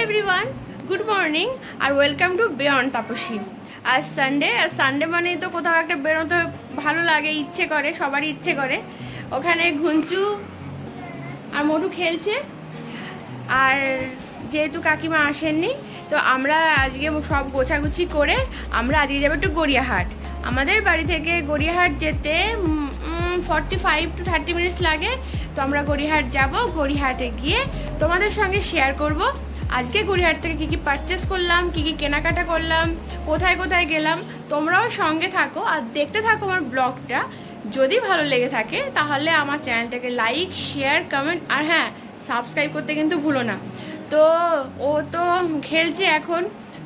Everyone, good morning আর welcome to beyond Tapasi. আজ Sunday মানেই তো কোথাও একটা বেরোতে ভালো লাগে, ইচ্ছে করে, সবারই ইচ্ছে করে। ওখানে ঘুঞ্চু আর মোটু খেলছে, আর যেহেতু কাকিমা আসেননি তো আমরা আজকে সব গোছাগুছি করে আমরা আজকে যাবো একটু গড়িয়াহাট। আমাদের বাড়ি থেকে গড়িয়াহাট যেতে 45 to 30 মিনিটস লাগে। তো আমরা গড়িয়াহাট যাব, গড়িয়াহাটে গিয়ে তোমাদের সঙ্গে শেয়ার করব আজকে গড়িয়াহাট থেকে কী কী পারচেস করলাম, কী কী কেনাকাটা করলাম, কোথায় কোথায় গেলাম। তোমরাও সঙ্গে থাকো আর দেখতে থাকো আমার ব্লগটা। যদি ভালো লেগে থাকে তাহলে আমার চ্যানেলটাকে লাইক, শেয়ার, কমেন্ট আর হ্যাঁ সাবস্ক্রাইব করতে কিন্তু ভুলো না। তো ও তো খেলছে, এখন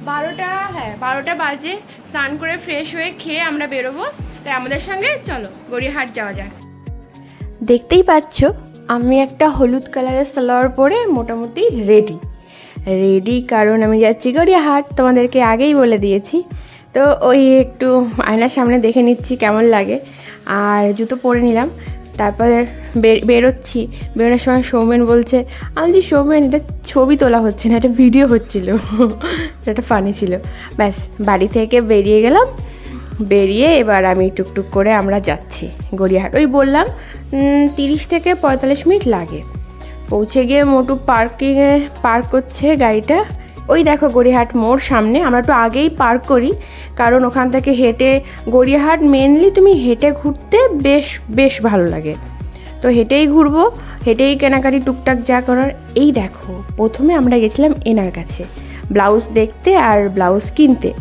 12টা বাজে। স্নান করে ফ্রেশ হয়ে খেয়ে আমরা বেরোবো। তাই আমাদের সঙ্গে চলো গড়িয়াহাট যাওয়া যাক। দেখতেই পাচ্ছ আমি একটা হলুদ কালারের সালোয়ার পরে মোটামুটি রেডি, কারণ আমি যাচ্ছি গড়িয়াহাট, তোমাদেরকে আগেই বলে দিয়েছি। তো ওই একটু আয়নার সামনে দেখে নিচ্ছি কেমন লাগে, আর জুতো পরে নিলাম। তারপর বেরোচ্ছি। বেরোনোর সময় সৌমেন বলছে, আমি যে সৌমেন এটা ছবি তোলা হচ্ছে না, এটা ভিডিও হচ্ছিলো। এটা ফানি ছিল। ব্যাস বাড়ি থেকে বেরিয়ে গেলাম। বেরিয়ে এবার আমি টুকটুক করে আমরা যাচ্ছি গড়িয়াহাট। ওই বললাম 30 থেকে 45 মিনিট লাগে। পৌঁছে গিয়ে মোটু পার্ক করছে গাড়িটা। ওই দেখো গড়িয়াহাট মোড় সামনে। আমরা একটু আগেই পার্ক করি, কারণ ওখান থেকে হেঁটে গড়িয়াহাট মেনলি তুমি হেঁটে ঘুরতে বেশ ভালো লাগে। তো হেঁটেই ঘুরবো, হেঁটেই কেনাকাটি টুকটাক যা করার। এই দেখো প্রথমে আমরা গেছিলাম এনার কাছে ব্লাউজ দেখতে আর ব্লাউজ কিনতে।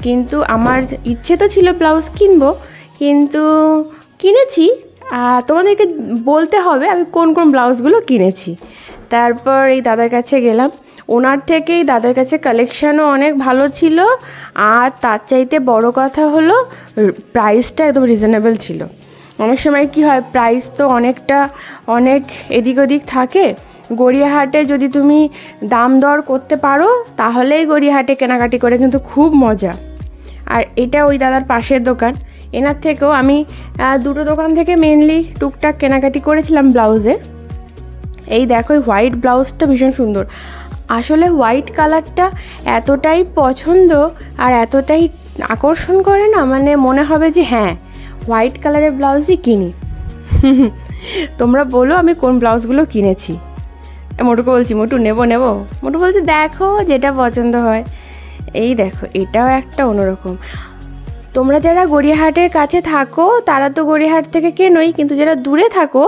কিন্তু আমার ইচ্ছে তো ছিল ব্লাউজ কিনবো, কিন্তু কিনেছি। তোমাদেরকে বলতে হবে আমি কোন কোন ব্লাউজগুলো কিনেছি। তারপর এই দাদার কাছে গেলাম। ওনার থেকেই দাদার কাছে কালেকশানও অনেক ভালো ছিল, আর তার চাইতে বড় কথা হলো প্রাইসটা একদম রিজনেবল ছিল। অনেক সময় কি হয়, প্রাইস তো অনেক এদিক ওদিক থাকে। গড়িয়াহাটে যদি তুমি দাম দর করতে পারো তাহলেই গড়িয়াহাটে কেনাকাটি করে কিন্তু খুব মজা। আর এটা ওই দাদার পাশের দোকান। এনার থেকেও আমি দুটো দোকান থেকে মেনলি টুকটাক কেনাকাটি করেছিলাম ব্লাউজে। এই দেখো এই হোয়াইট ব্লাউজটা ভীষণ সুন্দর। আসলে হোয়াইট কালারটা এতটাই পছন্দ আর এতটাই আকর্ষণ করে না, মানে মনে হবে যে হ্যাঁ হোয়াইট কালারের ব্লাউজই কিনি। তোমরা বলো আমি কোন ব্লাউজগুলো কিনেছি। মোটুকে বলছি মোটু নেবো। মোটু বলছে দেখো যেটা পছন্দ হয়। এই দেখো এটাও একটা অন্যরকম। তোমরা যারা গড়িয়াহাটের কাছে থাকো তারা তো গড়িয়াহাট থেকে কেনোই, কিন্তু যারা দূরে থাকো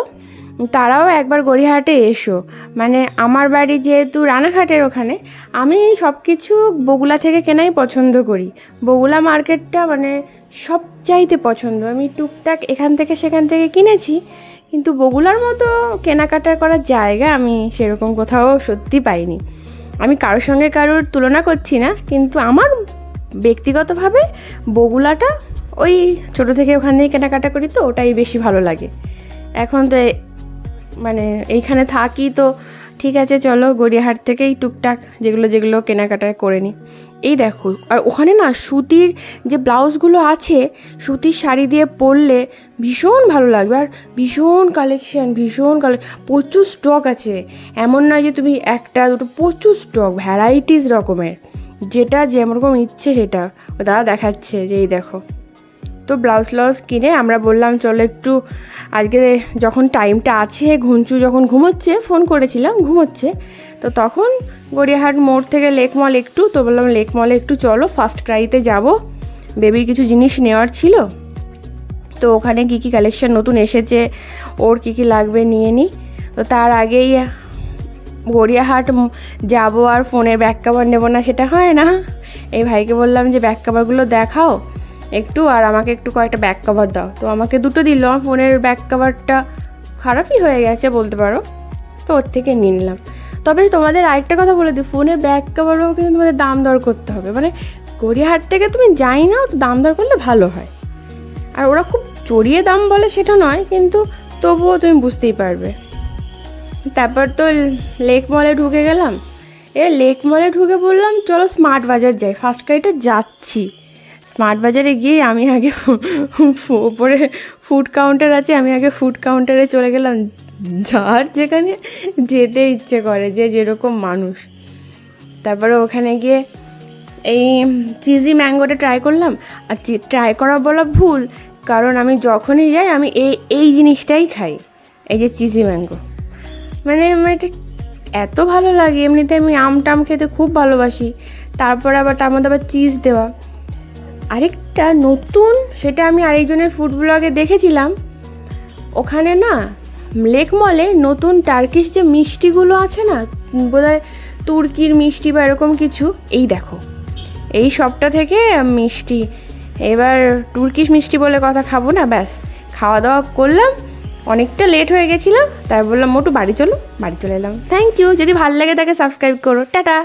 তারাও একবার গড়িয়াহাটে এসো। মানে আমার বাড়ি যেহেতু রানাঘাটের ওখানে, আমি সব কিছু বগুলা থেকে কেনাই পছন্দ করি। বগুলা মার্কেটটা মানে সব চাইতে পছন্দ। আমি টুকটাক এখান থেকে সেখান থেকে কিনেছি, কিন্তু বগুলার মতো কেনাকাটা করার জায়গা আমি সেরকম কোথাও সত্যি পাইনি। আমি কারোর সঙ্গে কারোর তুলনা করছি না, কিন্তু আমার ব্যক্তিগতভাবে বগুলাটা ওই ছোটো থেকে ওখান থেকে কেনাকাটা করি, তো ওটাই বেশি ভালো লাগে। এখন তো মানে এইখানে থাকি, তো ঠিক আছে চলো গড়িয়াহাট থেকেই টুকটাক যেগুলো কেনাকাটা করে নিই। এই দেখো, আর ওখানে না সুতির যে ব্লাউজগুলো আছে, সুতির শাড়ি দিয়ে পরলে ভীষণ ভালো লাগবে। আর ভীষণ কালেকশান, প্রচুর স্টক আছে। এমন নয় যে তুমি একটা দুটো, প্রচুর স্টক, ভ্যারাইটিস রকমের, যেটা যেরকম ইচ্ছে সেটা দাদা দেখাচ্ছে যে এই দেখো। তো ব্লাউজ কিনে আমরা বললাম চলো একটু আজকে যখন টাইমটা আছে, ঘুঞ্চু যখন ঘুমোচ্ছে, ফোন করেছিলাম ঘুমোচ্ছে, তো তখন গড়িয়াহাট মোড় থেকে লেক মল একটু, তো বললাম লেক মলে একটু চলো, ফার্স্ট ক্রাইতে যাব, বেবির কিছু জিনিস নেওয়ার ছিল। তো ওখানে কী কালেকশান নতুন এসেছে, ওর কী লাগবে নিয়ে নিই। তো তার আগেই গড়িয়াহাট যাব আর ফোনের ব্যাক কভার নেবো না সেটা হয় না। এই ভাইকে বললাম যে ব্যাক কভারগুলো দেখাও একটু, আর আমাকে একটু কয়েকটা ব্যাক কভার দাও। তো আমাকে দুটো দিল। আমার ফোনের ব্যাক কভারটা খারাপই হয়ে গেছে বলতে পারো, তো ওর থেকে নিয়ে নিলাম। তবে তোমাদের আরেকটা কথা বলে দিই, ফোনের ব্যাক কভারও কিন্তু তোমাদের দাম দর করতে হবে। মানে গড়িয়াহাট থেকে তুমি যাই না দাম দর করলে ভালো হয়। আর ওরা খুব চড়িয়ে দাম বলে সেটা নয়, কিন্তু তবুও তুমি বুঝতেই পারবে। তারপর তো লেক মলে ঢুকে গেলাম। লেক মলে ঢুকে বললাম চলো স্মার্ট বাজার যাই, ফার্স্ট ক্রাইতে যাচ্ছি। স্মার্ট বাজারে গিয়ে আমি আগে ওপরে ফুড কাউন্টার আছে, আমি আগে ফুড কাউন্টারে চলে গেলাম। যার যেখানে যেতে ইচ্ছে করে, যে যেরকম মানুষ। তারপরে ওখানে গিয়ে এই চিজি ম্যাঙ্গোটা ট্রাই করলাম। আর ট্রাই করা বলা ভুল, কারণ আমি যখনই যাই আমি এই জিনিসটাই খাই, এই যে চিজি ম্যাঙ্গো। মানে আমার এটা এত ভালো লাগে, এমনিতে আমি আম টাম খেতে খুব ভালোবাসি, তারপরে আবার তার মধ্যে আবার চিজ দেওয়া। আরেকটা নতুন, সেটা আমি আরেকজনের ফুড ব্লগে দেখেছিলাম, ওখানে না লেক মলে নতুন টার্কিশ যে মিষ্টিগুলো আছে না, বোধহয় তুর্কির মিষ্টি বা এরকম কিছু, এই দেখো এই সবটা থেকে মিষ্টি। এবার তুর্কিশ মিষ্টি বলে কথা, খাবো না, ব্যাস খাওয়া দাওয়া করলাম, অনেকটা লেট হয়ে গেছিলাম, তাই বললাম মোটু বাড়ি চলে এলাম। থ্যাংক ইউ, যদি ভালো লাগে তাকে সাবস্ক্রাইব করো, টাটা।